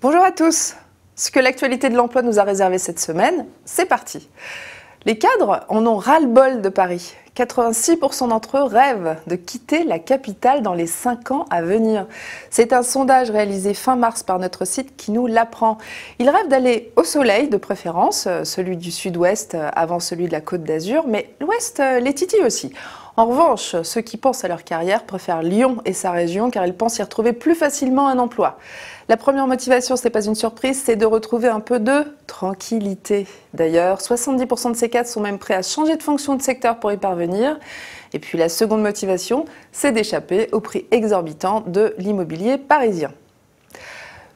Bonjour à tous. Ce que l'actualité de l'emploi nous a réservé cette semaine, c'est parti. Les cadres en ont ras-le-bol de Paris. 86% d'entre eux rêvent de quitter la capitale dans les 5 ans à venir. C'est un sondage réalisé fin mars par notre site qui nous l'apprend. Ils rêvent d'aller au soleil de préférence, celui du sud-ouest avant celui de la Côte d'Azur, mais l'ouest les titille aussi. En revanche, ceux qui pensent à leur carrière préfèrent Lyon et sa région car ils pensent y retrouver plus facilement un emploi. La première motivation, ce n'est pas une surprise, c'est de retrouver un peu de tranquillité. D'ailleurs, 70% de ces cadres sont même prêts à changer de fonction de secteur pour y parvenir. Et puis la seconde motivation, c'est d'échapper au prix exorbitant de l'immobilier parisien.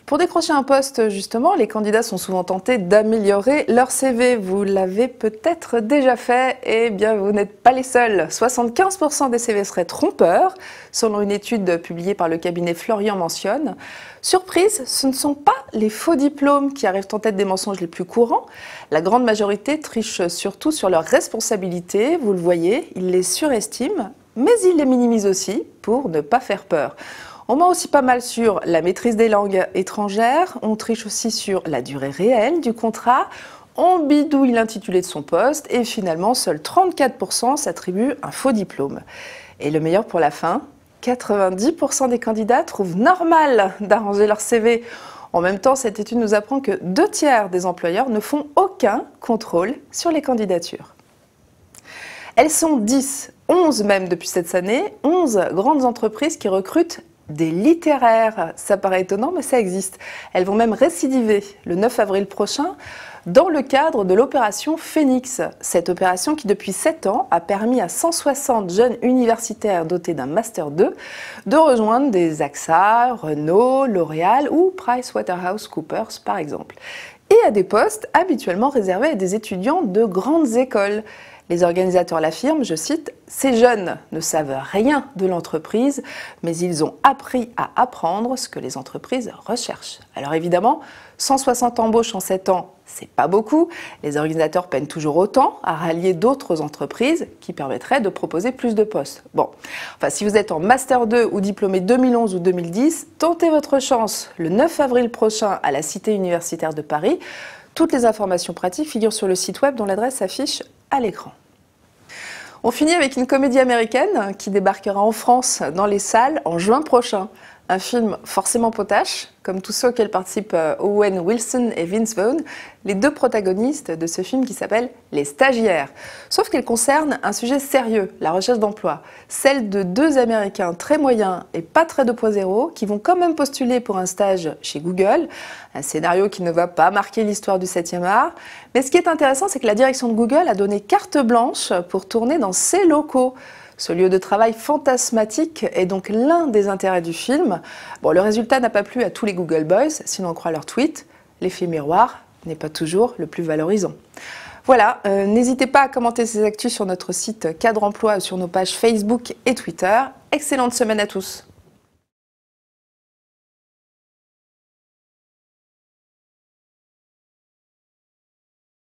Pour décrocher un poste, justement, les candidats sont souvent tentés d'améliorer leur CV. Vous l'avez peut-être déjà fait, eh bien vous n'êtes pas les seuls. 75% des CV seraient trompeurs, selon une étude publiée par le cabinet Florian Mentionne. Surprise, ce ne sont pas les faux diplômes qui arrivent en tête des mensonges les plus courants. La grande majorité triche surtout sur leurs responsabilités, vous le voyez, ils les surestiment, mais ils les minimisent aussi pour ne pas faire peur. On ment aussi pas mal sur la maîtrise des langues étrangères, on triche aussi sur la durée réelle du contrat, on bidouille l'intitulé de son poste et finalement seuls 34% s'attribuent un faux diplôme. Et le meilleur pour la fin, 90% des candidats trouvent normal d'arranger leur CV. En même temps, cette étude nous apprend que 2/3 des employeurs ne font aucun contrôle sur les candidatures. Elles sont 10, 11 même depuis cette année, 11 grandes entreprises qui recrutent des littéraires. Ça paraît étonnant, mais ça existe. Elles vont même récidiver le 9 avril prochain dans le cadre de l'opération Phoenix. Cette opération qui, depuis 7 ans, a permis à 160 jeunes universitaires dotés d'un Master 2 de rejoindre des AXA, Renault, L'Oréal ou PricewaterhouseCoopers, par exemple. Et à des postes habituellement réservés à des étudiants de grandes écoles. Les organisateurs l'affirment, je cite, « Ces jeunes ne savent rien de l'entreprise, mais ils ont appris à apprendre ce que les entreprises recherchent. » Alors évidemment, 160 embauches en 7 ans, c'est pas beaucoup. Les organisateurs peinent toujours autant à rallier d'autres entreprises qui permettraient de proposer plus de postes. Bon, enfin, si vous êtes en Master 2 ou diplômé 2011 ou 2010, tentez votre chance le 9 avril prochain à la Cité universitaire de Paris. Toutes les informations pratiques figurent sur le site web dont l'adresse s'affiche à l'écran. On finit avec une comédie américaine qui débarquera en France dans les salles en juin prochain. Un film forcément potache, comme tous ceux auxquels participent Owen Wilson et Vince Vaughn, les deux protagonistes de ce film qui s'appelle Les Stagiaires. Sauf qu'il concerne un sujet sérieux, la recherche d'emploi. Celle de deux Américains très moyens et pas très 2.0 qui vont quand même postuler pour un stage chez Google. Un scénario qui ne va pas marquer l'histoire du 7e art. Mais ce qui est intéressant, c'est que la direction de Google a donné carte blanche pour tourner dans ses locaux. Ce lieu de travail fantasmatique est donc l'un des intérêts du film. Bon, le résultat n'a pas plu à tous les Google Boys, si l'on croit leur tweet. L'effet miroir n'est pas toujours le plus valorisant. Voilà, n'hésitez pas à commenter ces actus sur notre site Cadre Emploi ou sur nos pages Facebook et Twitter. Excellente semaine à tous.